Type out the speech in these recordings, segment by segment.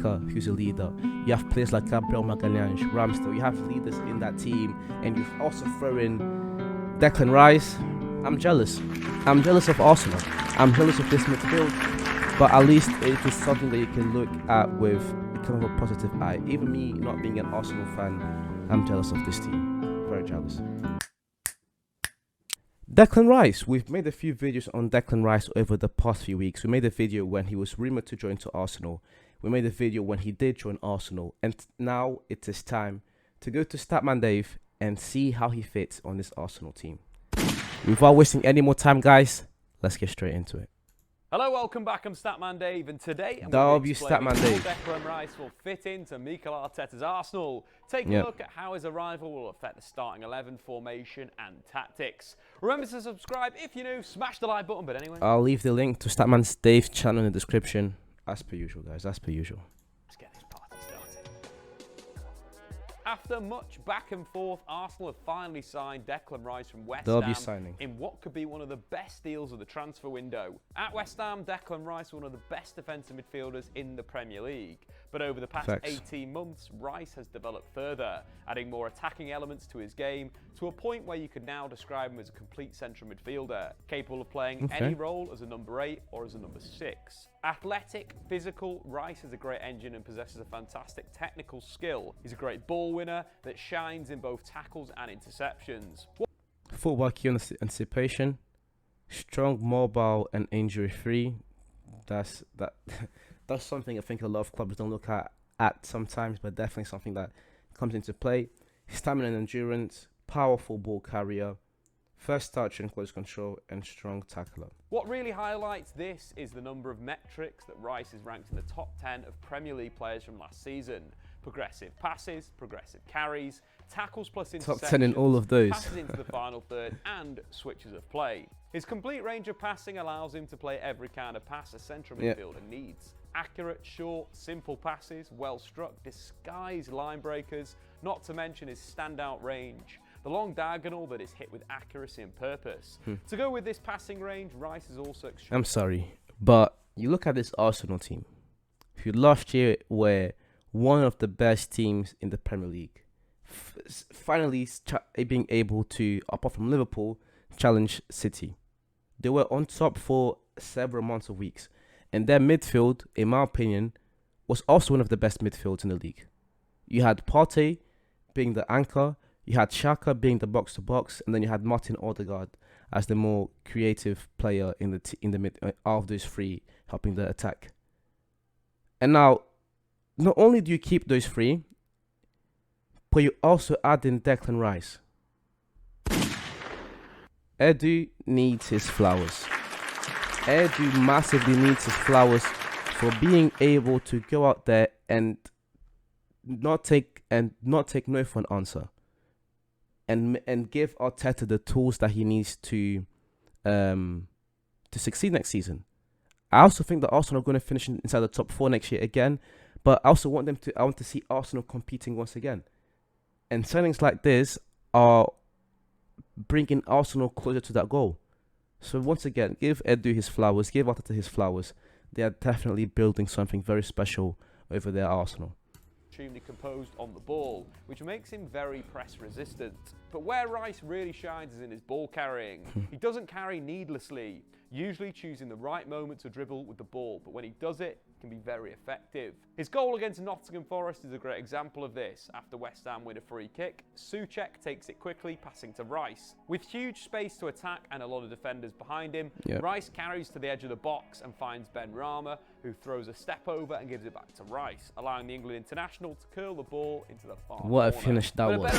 Saka, who's a leader. You have players like Gabriel Magalhães, Ramsdale. You have leaders in that team, and you also throw in Declan Rice. I'm jealous. I'm jealous of Arsenal. I'm jealous of this midfield. But at least it is something that you can look at with kind of a positive eye. Even me not being an Arsenal fan, I'm jealous of this team. Very jealous. Declan Rice. We've made a few videos on Declan Rice over the past few weeks. We made a video when he was rumoured to join to Arsenal. We made a video when he did join Arsenal. And now it is time to go to Statman Dave and see how he fits on this Arsenal team. Without wasting any more time, guys, let's get straight into it. Hello, welcome back. I'm Statman Dave, and today I'm W going to explain Statman how Dave. Declan Rice will fit into Mikel Arteta's Arsenal. Take a look at how his arrival will affect the starting 11 formation and tactics. Remember to subscribe if you're new, smash the like button, but anyway. I'll leave the link to Statman's Dave channel in the description. As per usual, guys, as per usual. Let's get this party started. After much back and forth, Arsenal have finally signed Declan Rice from West Ham signing in what could be one of the best deals of the transfer window. At West Ham, Declan Rice is one of the best defensive midfielders in the Premier League. But over the past 18 months, Rice has developed further, adding more attacking elements to his game to a point where you could now describe him as a complete central midfielder, capable of playing any role as a number 8 or as a number 6. Athletic, physical, Rice is a great engine and possesses a fantastic technical skill. He's a great ball winner that shines in both tackles and interceptions. Football key anticipation, strong, mobile, and injury-free. That's something I think a lot of clubs don't look at sometimes, but definitely something that comes into play. Stamina and endurance, powerful ball carrier, first touch and close control, and strong tackler. What really highlights this is the number of metrics that Rice is ranked in the top 10 of Premier League players from last season. Progressive passes, progressive carries, tackles plus interceptions, top 10 in all of those. Passes into the final third, and switches of play. His complete range of passing allows him to play every kind of pass a central midfielder needs. Accurate, short, simple passes, well struck, disguised line breakers, not to mention his standout range. The long diagonal that is hit with accuracy and purpose. To go with this passing range, Rice is also extremely... I'm sorry, but you look at this Arsenal team, who last year were one of the best teams in the Premier League. Finally being able to, apart from Liverpool, challenge City. They were on top for several months or weeks. And their midfield, in my opinion, was also one of the best midfields in the league. You had Partey being the anchor, you had Xhaka being the box-to-box, and then you had Martin Odegaard as the more creative player in the mid of those three, helping the attack. And now, not only do you keep those three, but you also add in Declan Rice. Edu needs his flowers. Edu massively needs his flowers for being able to go out there and not take no for an answer, and give Arteta the tools that he needs to succeed next season. I also think that Arsenal are going to finish inside the top 4 next year again, but I also want to see Arsenal competing once again. And signings like this are bringing Arsenal closer to that goal. So once again, give Edu his flowers, give Arteta his flowers. They are definitely building something very special over there at Arsenal. Extremely composed on the ball, which makes him very press resistant. But where Rice really shines is in his ball carrying. He doesn't carry needlessly, usually choosing the right moment to dribble with the ball, but when he does it, can be very effective. His goal against Nottingham Forest is a great example of this. After West Ham win a free kick, Souček takes it quickly, passing to Rice. With huge space to attack and a lot of defenders behind him, Rice carries to the edge of the box and finds Ben Rama, who throws a step over and gives it back to Rice, allowing the England international to curl the ball into the far corner. What a finish that was.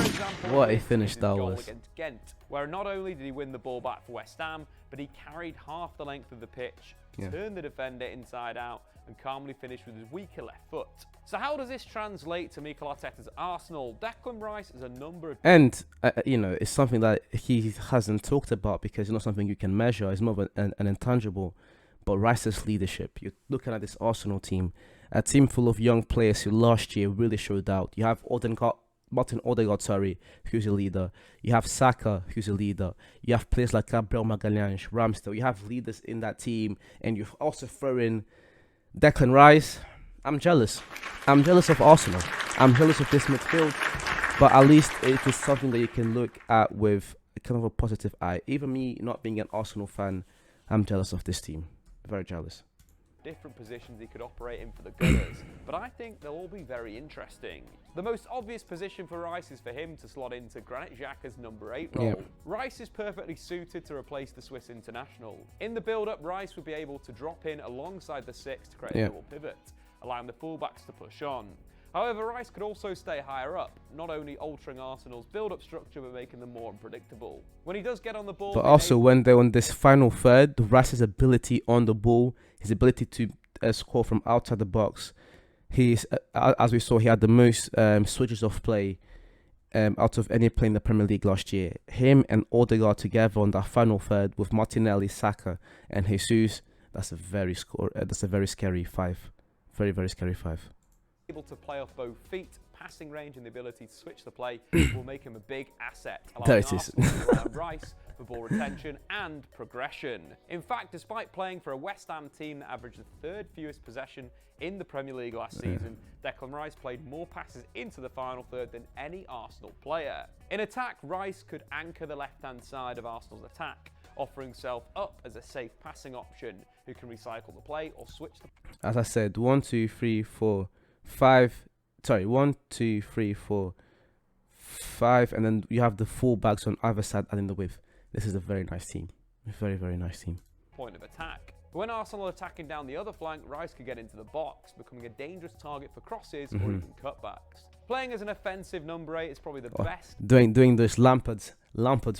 What a finish that was. Against Ghent, where not only did he win the ball back for West Ham, but he carried half the length of the pitch, turned the defender inside out, and calmly finished with his weaker left foot. So how does this translate to Mikel Arteta's Arsenal? Declan Rice is a number of... And, it's something that he hasn't talked about because it's not something you can measure. It's more of an intangible. But Rice's leadership, you're looking at this Arsenal team, a team full of young players who last year really showed out. You have Martin Odegaard, who's a leader. You have Saka, who's a leader. You have players like Gabriel Magalhães, Ramsdale. You have leaders in that team. And you also throw in Declan Rice. I'm jealous. I'm jealous of Arsenal. I'm jealous of this midfield. But at least it is something that you can look at with kind of a positive eye. Even me not being an Arsenal fan, I'm jealous of this team. Very jealous. Different positions he could operate in for the Gunners, but I think they'll all be very interesting. The most obvious position for Rice is for him to slot into Granit Xhaka's number 8 role. Yep. Rice is perfectly suited to replace the Swiss international. In the build-up, Rice would be able to drop in alongside the 6 to create a double pivot, allowing the fullbacks to push on. However, Rice could also stay higher up, not only altering Arsenal's build-up structure but making them more unpredictable. When he does get on the ball... But also, when they're on this final third, Rice's ability on the ball, his ability to score from outside the box, he's, as we saw, he had the most switches of play out of any player in the Premier League last year. Him and Odegaard together on that final third with Martinelli, Saka and Jesus, that's a very scary 5. Very, very scary 5. Able to play off both feet, passing range and the ability to switch the play will make him a big asset, allowing Arsenal to rely on Rice for ball retention and progression. In fact, despite playing for a West Ham team that averaged the 3rd fewest possession in the Premier League last season, Declan Rice played more passes into the final third than any Arsenal player. In attack, Rice could anchor the left-hand side of Arsenal's attack, offering himself up as a safe passing option who can recycle the play or switch the... As I said, 1, 2, 3, 4, 5. Sorry, 1, 2, 3, 4, 5, and then you have the full backs on either side adding the width. This is a very nice team. A very, very nice team. Point of attack. When Arsenal are attacking down the other flank, Rice could get into the box, becoming a dangerous target for crosses or even cutbacks. Playing as an offensive number 8 is probably the best. Doing those Lampard's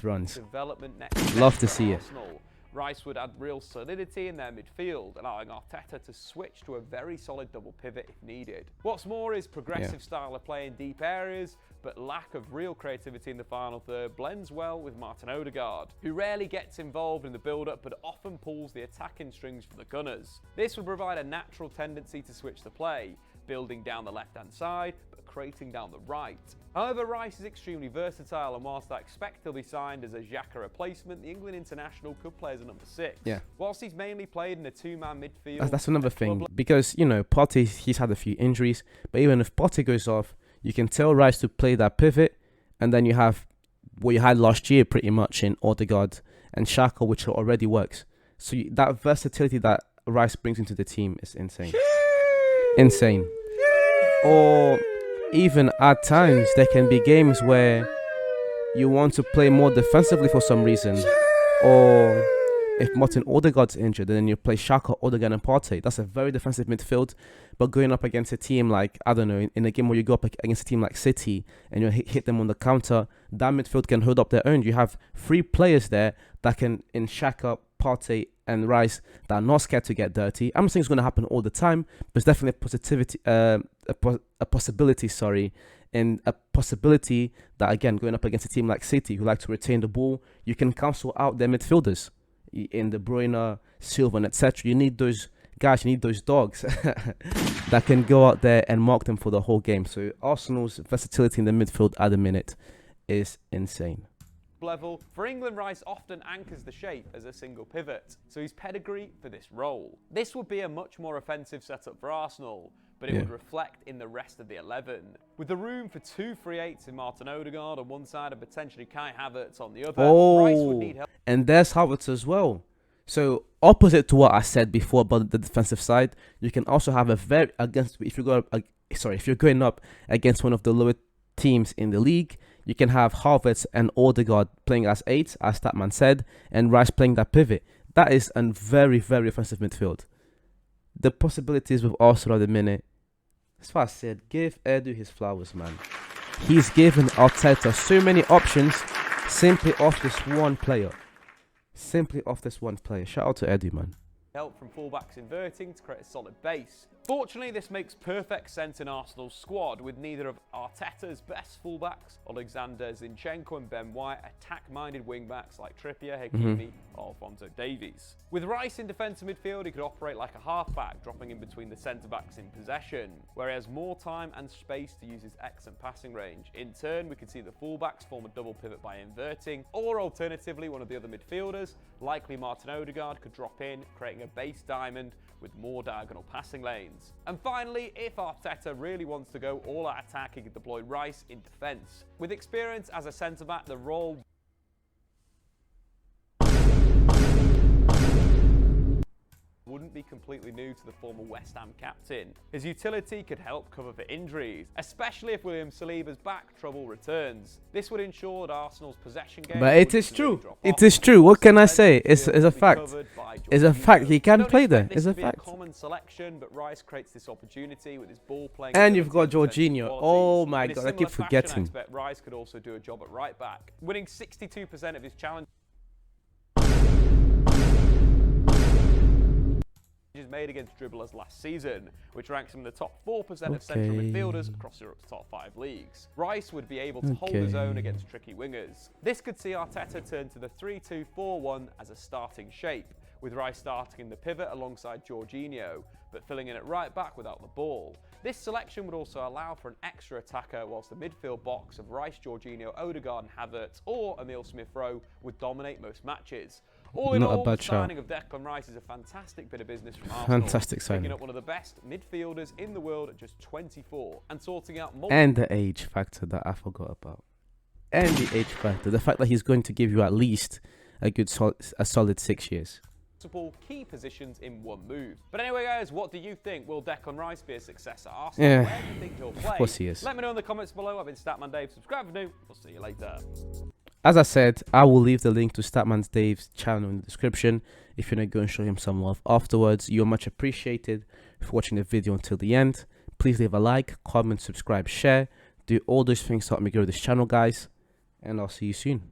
runs. Development next. Love to see it. Arsenal. Rice would add real solidity in their midfield, allowing Arteta to switch to a very solid double pivot if needed. What's more is progressive style of play in deep areas, but lack of real creativity in the final third blends well with Martin Odegaard, who rarely gets involved in the build-up but often pulls the attacking strings for the Gunners. This would provide a natural tendency to switch the play, building down the left-hand side, but creating down the right. However, Rice is extremely versatile, and whilst I expect he'll be signed as a Xhaka replacement, the England international could play as a number 6. Yeah. Whilst he's mainly played in a 2-man midfield... That's another thing, because, you know, Partey, he's had a few injuries, but even if Partey goes off, you can tell Rice to play that pivot, and then you have what you had last year pretty much in Odegaard and Xhaka, which already works. So that versatility that Rice brings into the team is insane. Insane. Or even at times, there can be games where you want to play more defensively for some reason. Or if Martin Odegaard's injured, then you play Xhaka, Odegaard and Partey. That's a very defensive midfield. But going up against a team like, I don't know, in a game where you go up against a team like City and you hit them on the counter, that midfield can hold up their own. You have 3 players there that can, in Xhaka, Partey and Rice, that are not scared to get dirty. I'm not saying it's going to happen all the time, but it's definitely a possibility, and a possibility that, again, going up against a team like City, who like to retain the ball, you can cancel out their midfielders. In De Bruyne, Silva, and etc. You need those guys, you need those dogs that can go out there and mark them for the whole game. So Arsenal's versatility in the midfield at the minute is insane. Level. For England, Rice often anchors the shape as a single pivot, so he's pedigree for this role. This would be a much more offensive setup for Arsenal, but it would reflect in the rest of the 11. With the room for 2 free 8s in Martin Odegaard on one side and potentially Kai Havertz on the other, Rice would need help. And there's Havertz as well. So opposite to what I said before about the defensive side, you can also have if you're going up against one of the lower teams in the league, you can have Havertz and Odegaard playing as 8s, as Statman said, and Rice playing that pivot. That is a very, very offensive midfield. The possibilities with Arsenal at the minute, that's why I said, give Edu his flowers, man. He's given Arteta so many options simply off this one player. Shout out to Edu, man. Help from fullbacks inverting to create a solid base. Fortunately, this makes perfect sense in Arsenal's squad, with neither of Arteta's best fullbacks, Alexander Zinchenko and Ben White, attack-minded wingbacks like Trippier, Hakimi, or Alphonso Davies. With Rice in defensive midfield, he could operate like a halfback, dropping in between the centre-backs in possession, where he has more time and space to use his excellent passing range. In turn, we could see the fullbacks form a double pivot by inverting, or alternatively, one of the other midfielders Likely Martin Odegaard could drop in, creating a base diamond with more diagonal passing lanes. And finally, if Arteta really wants to go all out attack, he could deploy Rice in defence. With experience as a centre-back, the role wouldn't be completely new to the former West Ham captain. His utility could help cover for injuries, especially if William Saliba's back trouble returns. This would ensure that Arsenal's possession game. But it is true. It is true. What can I say? It's a fact. It's a fact. He can play there. It's a fact. Common selection, but Rice creates this opportunity with his ball playing. And you've got Jorginho. Oh my God, I keep forgetting. I expect Rice could also do a job at right back, winning 62% of his challenges made against dribblers last season, which ranks him in the top 4% of central midfielders across Europe's top 5 leagues. Rice would be able to hold his own against tricky wingers. This could see Arteta turn to the 3-2-4-1 as a starting shape, with Rice starting in the pivot alongside Jorginho, but filling in at right back without the ball. This selection would also allow for an extra attacker, whilst the midfield box of Rice, Jorginho, Odegaard and Havertz or Emile Smith-Rowe would dominate most matches. All in all, the signing of Declan Rice is a fantastic bit of business from Arsenal. Fantastic signing. Picking up one of the best midfielders in the world at just 24 and sorting out and the age factor that I forgot about. And the age factor, the fact that he's going to give you at least a solid 6 years. Multiple key positions in one move. But anyway, guys, what do you think? Will Declan Rice be a success at Arsenal? Yeah, where do you think he'll play? Of course he is. Let me know in the comments below. I've been Statman Dave. Subscribe if new. We'll see you later. As I said, I will leave the link to Statman Dave's channel in the description. If you're not going to show him some love afterwards, you're much appreciated for watching the video until the end. Please leave a like, comment, subscribe, share. Do all those things to help me grow this channel, guys. And I'll see you soon.